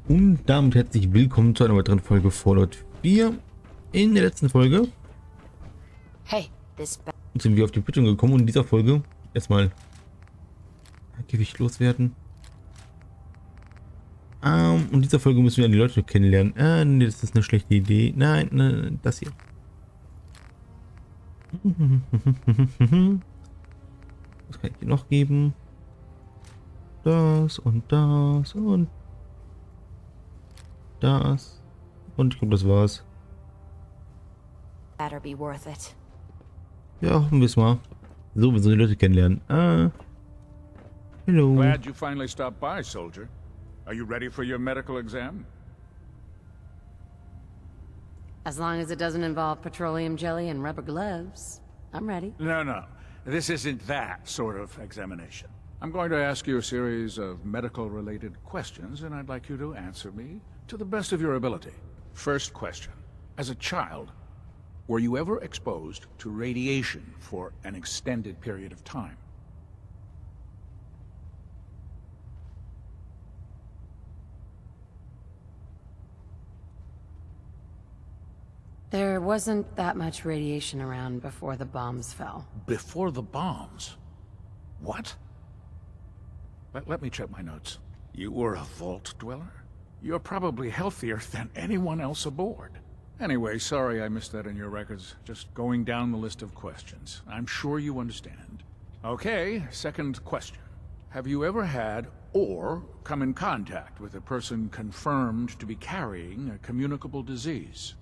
Und damit herzlich willkommen zu einer weiteren Folge Fallout 4. In der letzten Folge sind wir auf die Bedrohung gekommen und in dieser Folge erstmal Gewicht loswerden. Und in dieser Folge müssen wir die Leute kennenlernen. Nee, das ist eine schlechte Idee. Nein, das hier. Was kann ich dir noch geben? Das und das und das. Und ich glaube, das war's. Better be worth it. Ja, hoffen wir es mal. So, wir sollen die Leute kennenlernen. Hello. Glad you finally stopped by, soldier. Are you ready for your medical exam? As long as it doesn't involve petroleum jelly and rubber gloves, I'm ready. No. This isn't that sort of examination. I'm going to ask you a series of medical-related questions, and I'd like you to answer me to the best of your ability. First question. As a child, were you ever exposed to radiation for an extended period of time? There wasn't that much radiation around before the bombs fell. Before the bombs? What? Let me check my notes. You were a vault dweller? You're probably healthier than anyone else aboard. Anyway, sorry I missed that in your records. Just going down the list of questions. I'm sure you understand. Okay, second question. Have you ever had or come in contact with a person confirmed to be carrying a communicable disease?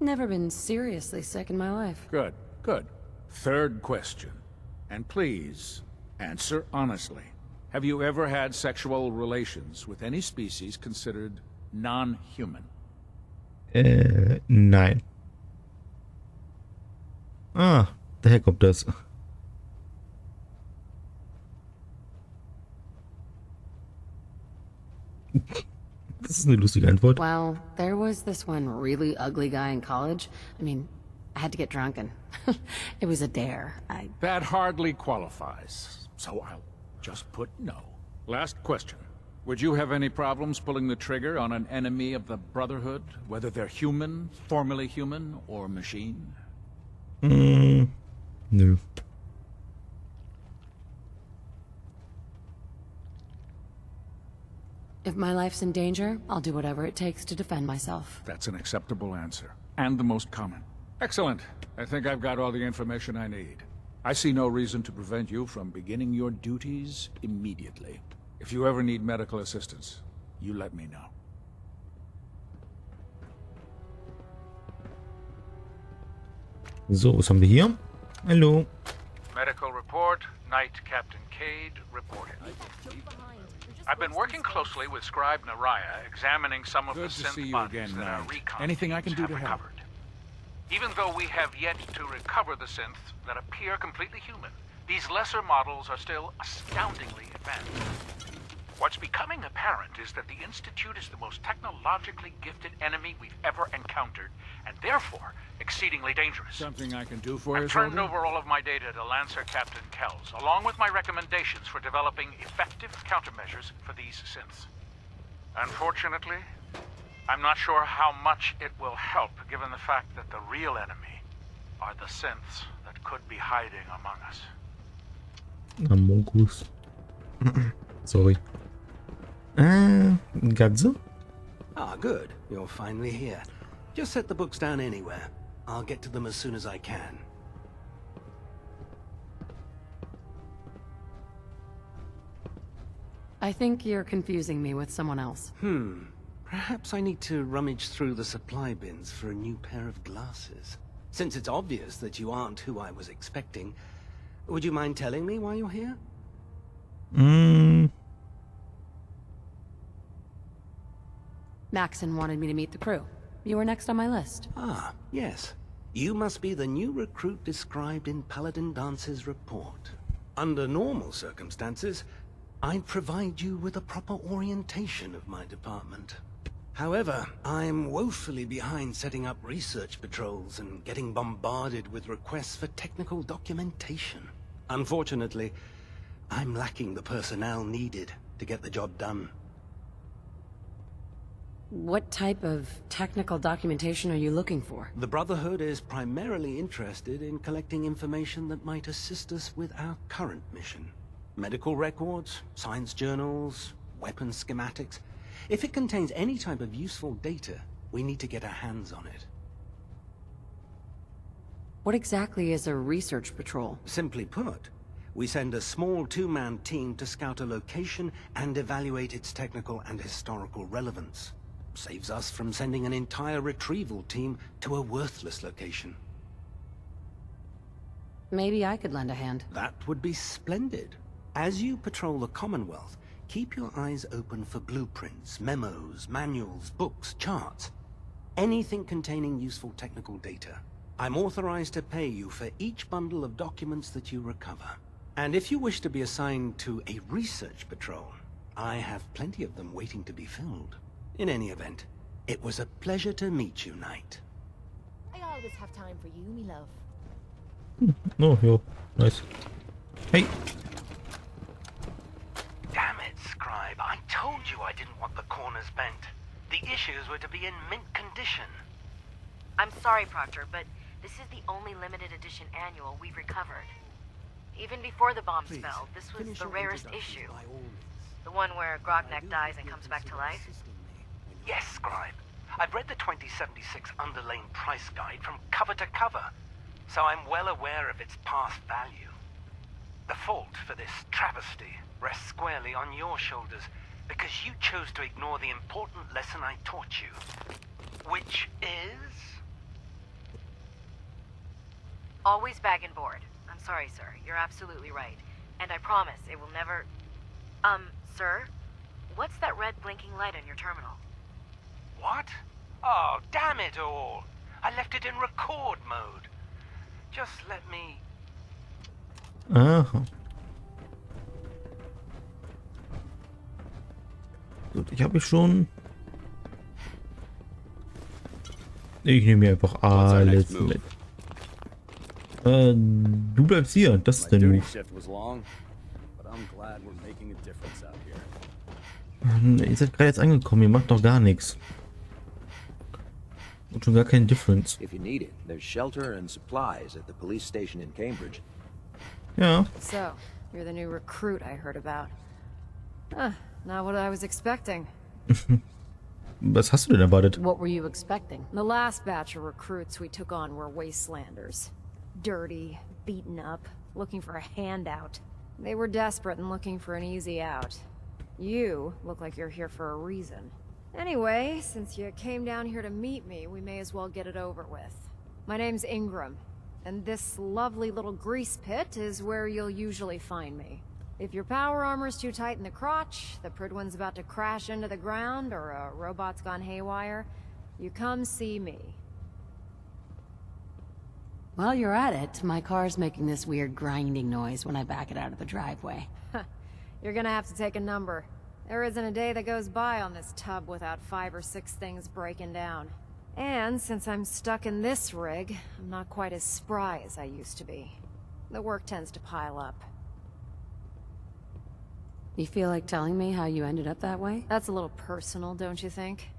Never been seriously sick in my life. Good. Third question. And please, answer honestly. Have you ever had sexual relations with any species considered non-human? Nein. Daher kommt das. Das ist eine lustige Antwort. Well, there was this one really ugly guy in college. I mean, I had to get drunk and it was a dare. That hardly qualifies, so I'll just put no. Last question. Would you have any problems pulling the trigger on an enemy of the Brotherhood, whether they're human, formerly human, or machine? Nö. If my life's in danger, I'll do whatever it takes to defend myself. That's an acceptable answer, and the most common. Excellent. I think I've got all the information I need. I see no reason to prevent you from beginning your duties immediately. If you ever need medical assistance, you let me know. So, was haben wir hier? Hallo. Medical report, Night Captain Cade reported. I've been working closely with Scribe Naraya, examining some of Good the to see synth you bodies again, that our Knight. recon Anything I teams can do have to help? recovered. Even though we have yet to recover the synths that appear completely human, these lesser models are still astoundingly advanced. What's becoming apparent is that the Institute is the most technologically gifted enemy we've ever encountered, and therefore exceedingly dangerous. Something I can do for you, I've turned soldier? over all of my data to Lancer Captain Kells, along with my recommendations for developing effective countermeasures for these synths. Unfortunately, I'm not sure how much it will help, given the fact that the real enemy are the synths that could be hiding among us. Monkus. Sorry. Gadze? Ah, good. You're finally here. Just set the books down anywhere. I'll get to them as soon as I can. I think you're confusing me with someone else. Perhaps I need to rummage through the supply bins for a new pair of glasses. Since it's obvious that you aren't who I was expecting, would you mind telling me why you're here? Maxon wanted me to meet the crew. You were next on my list. Ah, yes. You must be the new recruit described in Paladin Dance's report. Under normal circumstances, I'd provide you with a proper orientation of my department. However, I'm woefully behind setting up research patrols and getting bombarded with requests for technical documentation. Unfortunately, I'm lacking the personnel needed to get the job done. What type of technical documentation are you looking for? The Brotherhood is primarily interested in collecting information that might assist us with our current mission. Medical records, science journals, weapon schematics. If it contains any type of useful data, we need to get our hands on it. What exactly is a research patrol? Simply put, we send a small two-man team to scout a location and evaluate its technical and historical relevance. Saves us from sending an entire retrieval team to a worthless location. Maybe I could lend a hand. That would be splendid. As you patrol the Commonwealth, keep your eyes open for blueprints, memos, manuals, books, charts. Anything containing useful technical data. I'm authorized to pay you for each bundle of documents that you recover. And if you wish to be assigned to a research patrol, I have plenty of them waiting to be filled. In any event, it was a pleasure to meet you, Knight. I always have time for you, me love. Oh, yo, nice. Hey. Damn it, Scribe. I told you I didn't want the corners bent. The issues were to be in mint condition. I'm sorry, Proctor, but this is the only limited edition annual we've recovered. Even before the bombs Please, fell, this was finish the your rarest introduction issue. by all means. The one where Grognak dies and comes back to life. Yes, Scribe. I've read the 2076 underlane price guide from cover to cover, so I'm well aware of its past value. The fault for this travesty rests squarely on your shoulders, because you chose to ignore the important lesson I taught you. Which is... Always bag and board. I'm sorry, sir. You're absolutely right. And I promise it will never... Sir? What's that red blinking light on your terminal? What? Oh, damn it all! I left it in record mode. Just let me... Aha. Gut, ich habe mich schon... Ich nehme mir einfach alles mit. Du bleibst hier, das ist der Move. Ihr seid gerade jetzt angekommen, ihr macht doch gar nichts. Und schon gar keinen Difference. If you need it, there's shelter and supplies at the police station in Cambridge. Ja. So, you're the new recruit I heard about. Not what I was expecting. Was hast du denn erwartet? What were you expecting? The last batch of recruits we took on were wastelanders. Dirty, beaten up, looking for a handout. They were desperate and looking for an easy out. You look like you're here for a reason. Anyway, since you came down here to meet me, we may as well get it over with. My name's Ingram, and this lovely little grease pit is where you'll usually find me. If your power armor's too tight in the crotch, the Prydwen's about to crash into the ground, or a robot's gone haywire, you come see me. While you're at it, my car's making this weird grinding noise when I back it out of the driveway. You're gonna have to take a number. There isn't a day that goes by on this tub without 5 or 6 things breaking down. And since I'm stuck in this rig, I'm not quite as spry as I used to be. The work tends to pile up. You feel like telling me how you ended up that way? That's a little personal, don't you think?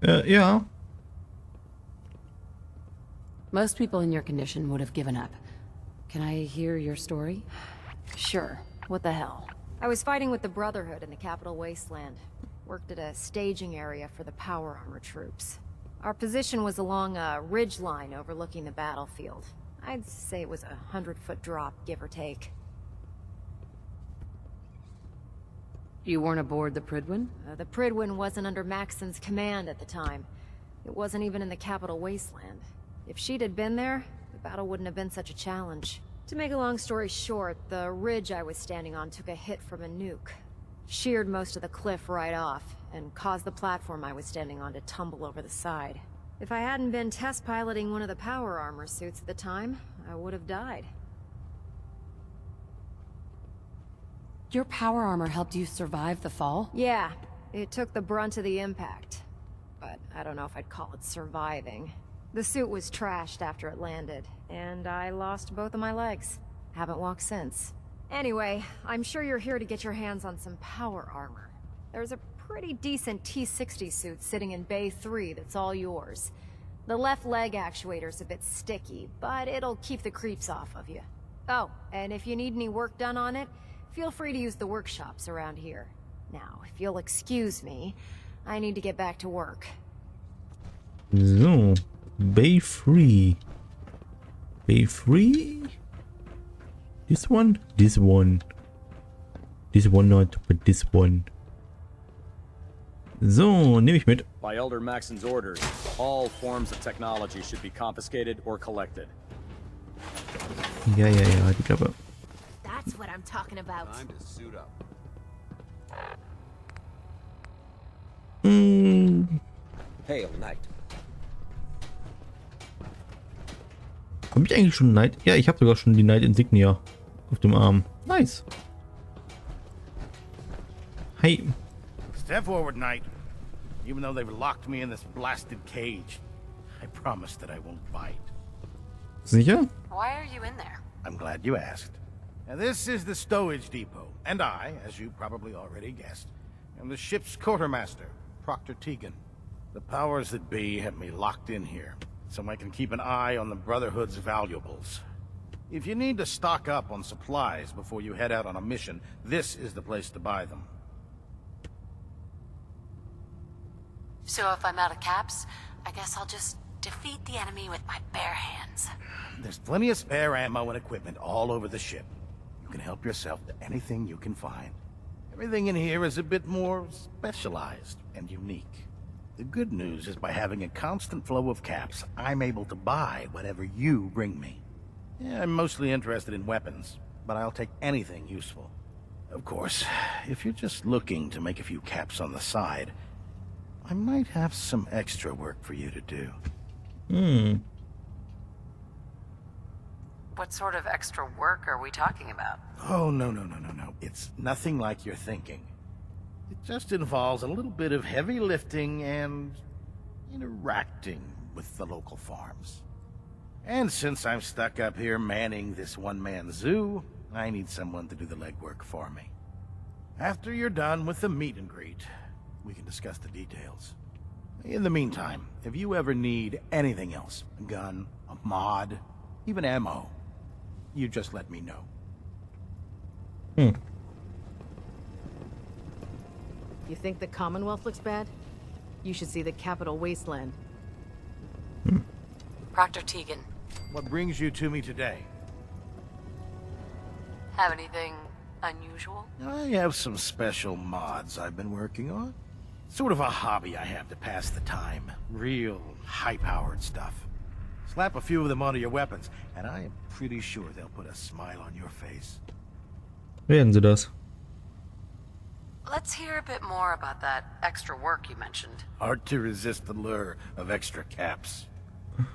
Ja. Most people in your condition would have given up. Can I hear your story? Sure. What the hell? I was fighting with the Brotherhood in the Capital Wasteland. Worked at a staging area for the power armor troops. Our position was along a ridge line overlooking the battlefield. I'd say it was a 100-foot drop, give or take. You weren't aboard the Prydwen? The Prydwen wasn't under Maxon's command at the time. It wasn't even in the Capital Wasteland. If she'd had been there, the battle wouldn't have been such a challenge. To make a long story short, the ridge I was standing on took a hit from a nuke. Sheared most of the cliff right off, and caused the platform I was standing on to tumble over the side. If I hadn't been test piloting one of the power armor suits at the time, I would have died. Your power armor helped you survive the fall? Yeah, it took the brunt of the impact. But I don't know if I'd call it surviving. The suit was trashed after it landed, and I lost both of my legs. Haven't walked since. Anyway, I'm sure you're here to get your hands on some power armor. There's a pretty decent T-60 suit sitting in Bay 3 that's all yours. The left leg actuator's a bit sticky, but it'll keep the creeps off of you. Oh, and if you need any work done on it, feel free to use the workshops around here. Now, if you'll excuse me, I need to get back to work. So, Bay 3. Bay 3? This one? This one. This one not, but this one. So, nehme ich mit. By Elder Maxon's orders, all forms of technology should be confiscated or collected. Ja, die Klappe. That's what I'm talking about. Time to suit up. Hail, Knight. Habe ich eigentlich schon Knight? Ja, ich habe sogar schon die Knight Insignia auf dem Arm. Nice. Hey. Step forward, Knight. Even though they've locked me in this blasted cage, I promise that I won't bite. Sicher? Why are you in there? I'm glad you asked. Now, this is the stowage depot, and I, as you probably already guessed, am the ship's quartermaster, Proctor Tegan. The powers that be have me locked in here, so I can keep an eye on the Brotherhood's valuables. If you need to stock up on supplies before you head out on a mission, this is the place to buy them. So if I'm out of caps, I guess I'll just defeat the enemy with my bare hands. There's plenty of spare ammo and equipment all over the ship. You can help yourself to anything you can find. Everything in here is a bit more specialized and unique. The good news is by having a constant flow of caps, I'm able to buy whatever you bring me. Yeah, I'm mostly interested in weapons, but I'll take anything useful. Of course, if you're just looking to make a few caps on the side, I might have some extra work for you to do. What sort of extra work are we talking about? Oh, no. It's nothing like you're thinking. It just involves a little bit of heavy lifting and interacting with the local farms. And since I'm stuck up here manning this one-man zoo, I need someone to do the legwork for me. After you're done with the meet and greet, we can discuss the details. In the meantime, if you ever need anything else, a gun, a mod, even ammo, you just let me know. You think the Commonwealth looks bad? You should see the capital wasteland. Proctor Tegan, What brings you to me today? have anything unusual? I have some special mods I've been working on. Sort of a hobby I have to pass the time. Real high-powered stuff. Slap a few of them onto your weapons, and I am pretty sure they'll put a smile on your face. Werden sie das? Let's hear a bit more about that extra work you mentioned. Hard to resist the lure of extra caps.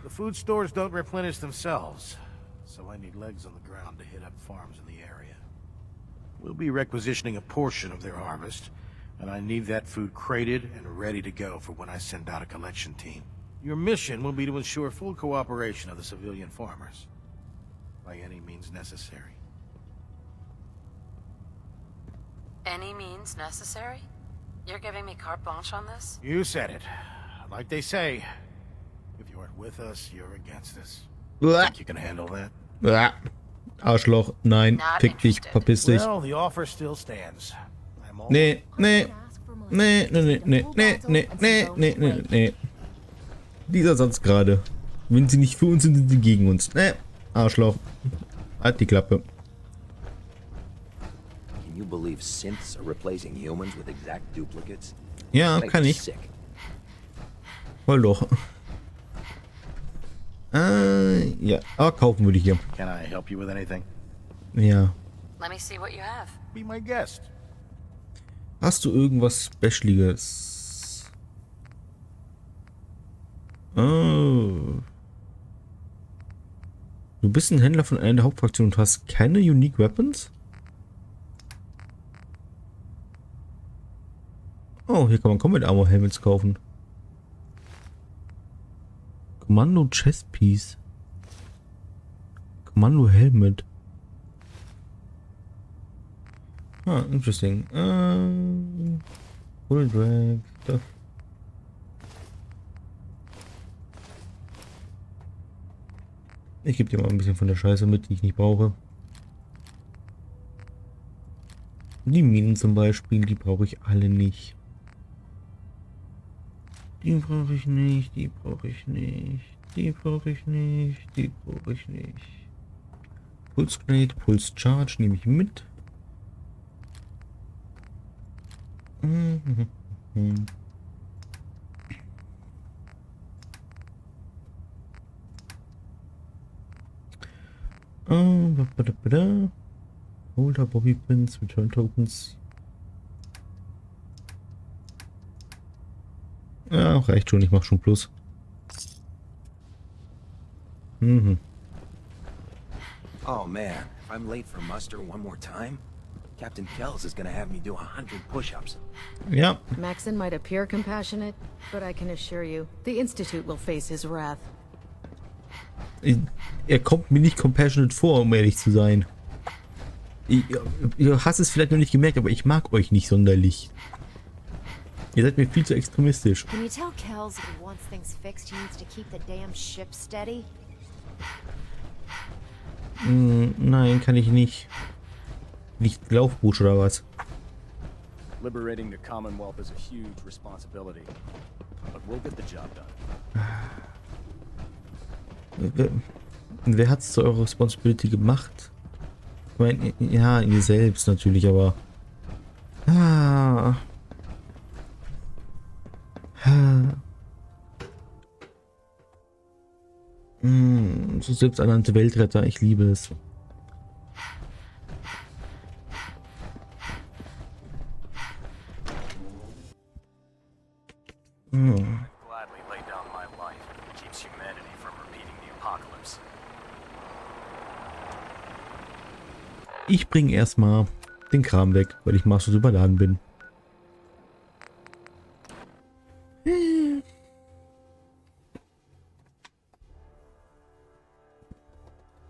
The food stores don't replenish themselves, so I need legs on the ground to hit up farms in the area. We'll be requisitioning a portion of their harvest, and I need that food crated and ready to go for when I send out a collection team. Your mission will be to ensure full cooperation of the civilian farmers, by any means necessary. Any means necessary? You're giving me carte blanche on this? You said it. Like they say, if you aren't with us, you're against us. Blah. Think you can handle that? Blah. Arschloch, nein, Not fick dich, interested. verpiss dich. Well, the offer still stands. I'm all Nee. Dieser Satz gerade. Wenn sie nicht für uns sind, sind sie gegen uns. Nee, Arschloch. Halt die Klappe. Can you believe synths are replacing humans with exact duplicates? Ja, Makes kann me ich. sick. Voll doch. Ja, aber kaufen würde ich hier. Can I help you with anything? Ja. Let me see what you have. Be my guest. Hast du irgendwas Specialiges? Oh. Du bist ein Händler von einer der Hauptfraktionen und hast keine Unique Weapons? Oh, hier kann man Combat Armor Helmets kaufen. Kommando Chest Piece. Kommando Helmet. Ah, interesting. Full drag. Stuff. Ich gebe dir mal ein bisschen von der Scheiße mit, die ich nicht brauche. Die Minen zum Beispiel, die brauche ich alle nicht. Die brauche ich nicht, die brauche ich nicht, die brauche ich nicht, die brauche ich nicht. Pulse Grenade, Pulse Charge nehme ich mit. Holder, Bobby Pins, Return Tokens. Ja, reicht schon, ich mach schon Plus. Oh man, if I'm late for muster one more time, Captain Kells is gonna have me do 100 push-ups. Ja. Maxon might appear compassionate, but I can assure you, the Institute will face his wrath. Er kommt mir nicht compassionate vor, um ehrlich zu sein. Ihr hast es vielleicht noch nicht gemerkt, aber ich mag euch nicht sonderlich. Ihr seid mir viel zu extremistisch. Can you tell Kells if he wants things fixed, he needs to keep the damn ship steady? Nein, kann ich nicht. Nicht Laufbusch oder was? Liberating the Commonwealth is a huge responsibility, but we'll get the job done. Wer hat es zu eurer Responsibility gemacht? Ich meine, ja, ihr selbst natürlich, aber... So selbsternannte Weltretter, ich liebe es. Gladly lay down my life if it keeps humanity from repeating the apocalypse. Ich bringe erstmal den Kram weg, weil ich maßlos überladen bin.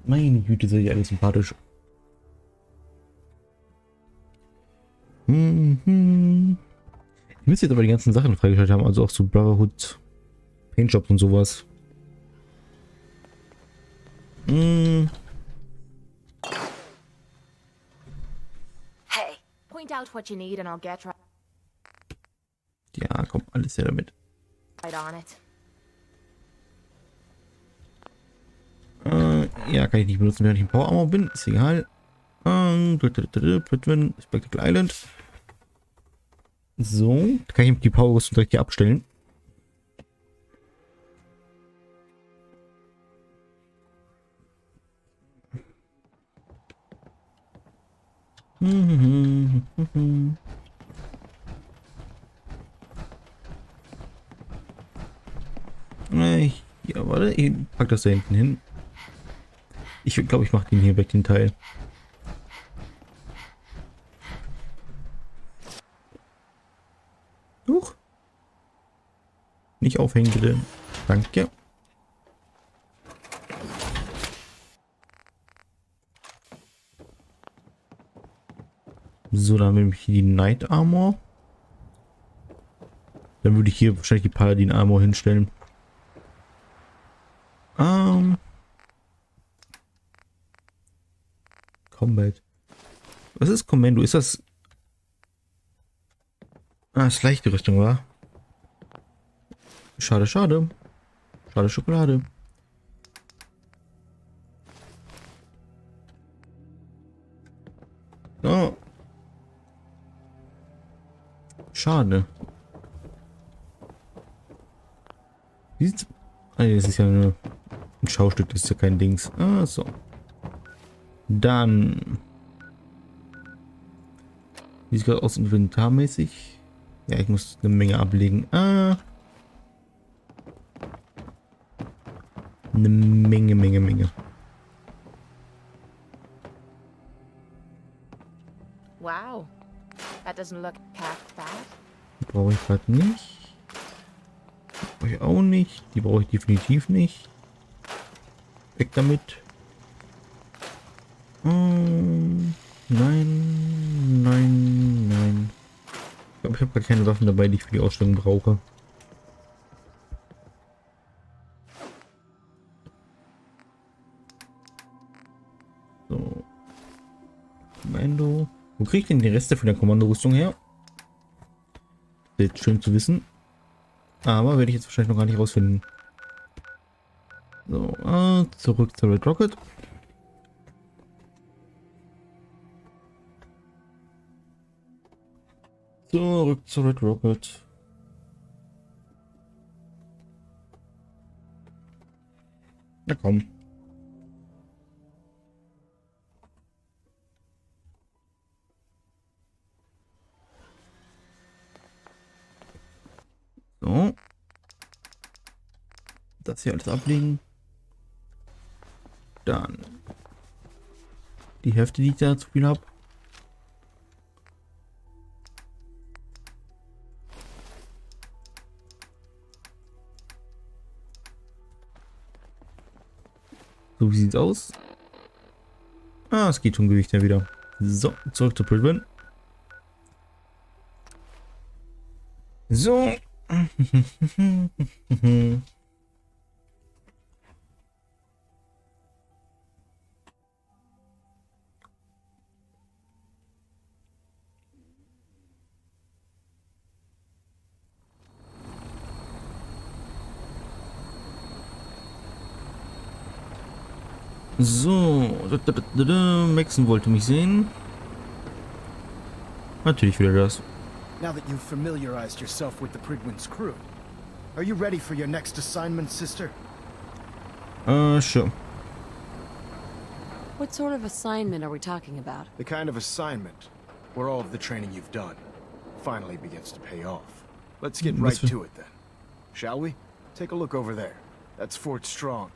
Meine Güte, seid ihr alle sympathisch. Ich müsste jetzt aber die ganzen Sachen freigeschaltet haben, also auch so Brotherhood, Paintjobs und sowas. Hey, point out what you need and I'll get Ja, komm, alles her damit. right on it. Ja, kann ich nicht benutzen, während ich im Power Armor bin. Ist egal. Prydwen, Spectacle Island. So, da kann ich die Power-Rüstung direkt hier abstellen. Ja, warte, ich pack das da hinten hin. Ich glaube, ich mache den hier weg, den Teil. Huch. Nicht aufhängen, bitte. Danke. So, dann haben wir nämlich hier die Knight Armor. Dann würde ich hier wahrscheinlich die Paladin Armor hinstellen. Combat. Was ist Kommando? Ist das... Ah, ist leichte Rüstung, wa? Schade, schade. Schade Schokolade. Oh. Schade. Wie sieht's... Ah, nee, das ist ja nur ein Schaustück, das ist ja kein Dings. Ah, so. Dann... Wie sieht es gerade aus inventarmäßig? Ja, ich muss eine Menge ablegen. Eine Menge. Wow, that doesn't look half bad. Die brauche ich gerade nicht. Die brauche ich auch nicht. Die brauche ich definitiv nicht. Weg damit. Nein, nein, nein. Ich glaube, ich habe gar keine Waffen dabei, die ich für die Ausstellung brauche. So. Kommando. Wo kriege ich denn die Reste von der Kommandorüstung her? Das ist jetzt schön zu wissen. Aber werde ich jetzt wahrscheinlich noch gar nicht rausfinden. So, zurück zur Red Rocket. Zurück zur Red Rocket. Na komm. So. Das hier alles ablegen. Dann die Hälfte, die ich da zu viel habe. So, wie sieht's aus? Ah, es geht um Gewicht ja wieder. So, zurück zu Prydwen. So. So, Maxen wollte mich sehen. Natürlich wieder das. Now that you've familiarized yourself with the Prydwen's crew, are you ready for your next assignment, sister? Sure. What sort of assignment are we talking about? The kind of assignment where all of the training you've done finally begins to pay off. Let's get right to it then. Shall we? Take a look over there. That's Fort Strong.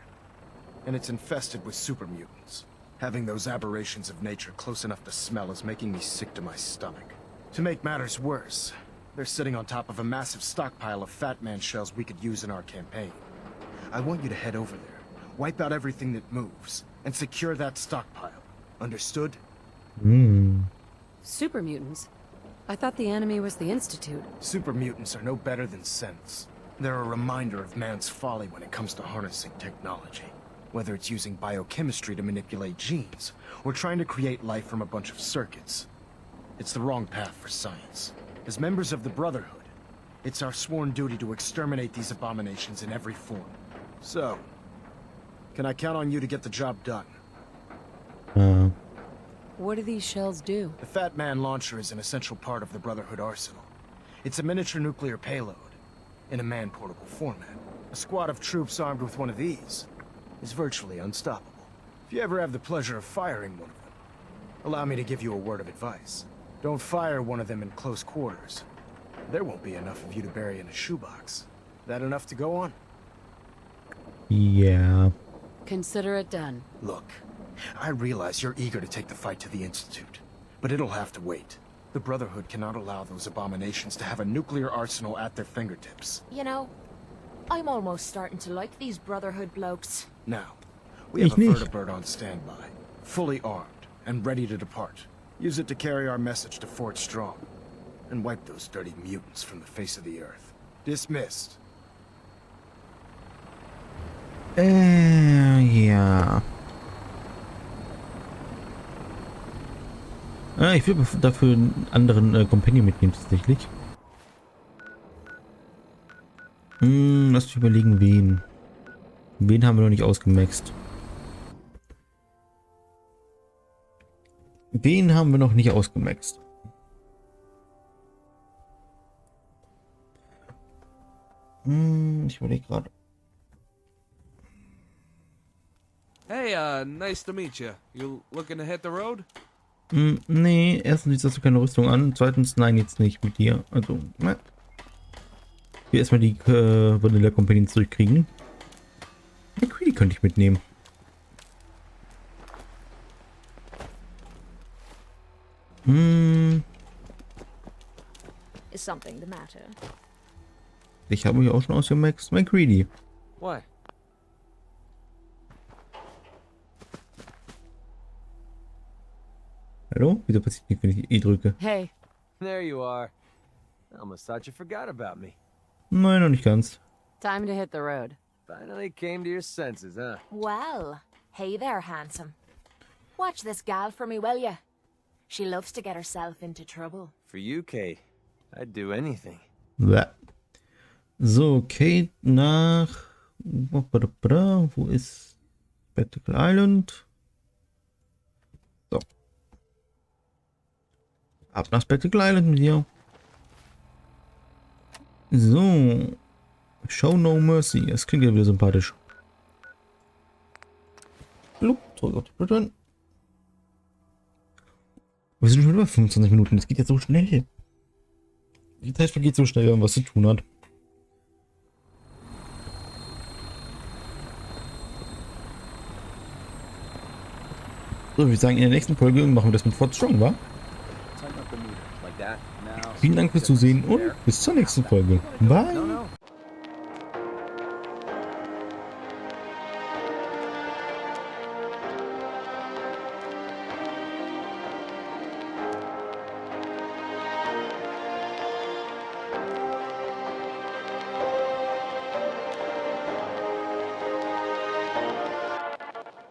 And it's infested with super mutants. Having those aberrations of nature close enough to smell is making me sick to my stomach. To make matters worse, they're sitting on top of a massive stockpile of Fat Man shells we could use in our campaign. I want you to head over there, wipe out everything that moves, and secure that stockpile. Understood? Super mutants? I thought the enemy was the Institute. Super mutants are no better than synths. They're a reminder of man's folly when it comes to harnessing technology. Whether it's using biochemistry to manipulate genes, or trying to create life from a bunch of circuits. It's the wrong path for science. As members of the Brotherhood, it's our sworn duty to exterminate these abominations in every form. So, can I count on you to get the job done? What do these shells do? The Fat Man launcher is an essential part of the Brotherhood arsenal. It's a miniature nuclear payload, in a man-portable format. A squad of troops armed with one of these is virtually unstoppable. If you ever have the pleasure of firing one of them, allow me to give you a word of advice. Don't fire one of them in close quarters. There won't be enough of you to bury in a shoebox. That enough to go on? Yeah. Consider it done. Look, I realize you're eager to take the fight to the Institute, but it'll have to wait. The Brotherhood cannot allow those abominations to have a nuclear arsenal at their fingertips. You know, I'm almost starting to like these Brotherhood blokes. Now, we have a vertibird on standby, fully armed and ready to depart. Use it to carry our message to Fort Strong, and wipe those dirty mutants from the face of the earth. Dismissed. Ja. Ich will dafür einen anderen Companion mitnehmen, tatsächlich. Lass mich überlegen, wen. Wen haben wir noch nicht ausgemaxt? Wen haben wir noch nicht ausgemaxt? Ich überlege gerade. Hey, nice to meet you. You looking to hit the road? Nee, erstens hast du keine Rüstung an, zweitens nein, jetzt nicht mit dir. Also, ne. Hier erstmal die Vanilla Company zurückkriegen. Die könnte ich mitnehmen. Is something the matter? Ich habe mich auch schon ausgemaxt. Mein Greedy. Why? Hallo? Wieso passiert nichts, wenn ich E drücke? Hey. There you are. I almost thought you forgot about me. Nein, noch nicht ganz. Time to hit the road. Finally came to your senses, huh? Well, hey there, handsome. Watch this gal for me, will ya? She loves to get herself into trouble. For you, Kate, I'd do anything. Bäh. So, Kate nach... Wo ist Spectacle Island? So. Ab nach Spectacle Island mit dir. So. Show no mercy. Das klingt ja wieder sympathisch. Blub, zurück auf die Prydwen. Wir sind schon über 25 Minuten. Das geht jetzt so schnell. Die Zeit vergeht so schnell, wenn man was zu tun hat. So, ich würde sagen, in der nächsten Folge machen wir das mit Fort Strong, wa? Vielen Dank fürs Zusehen und bis zur nächsten Folge. Bye!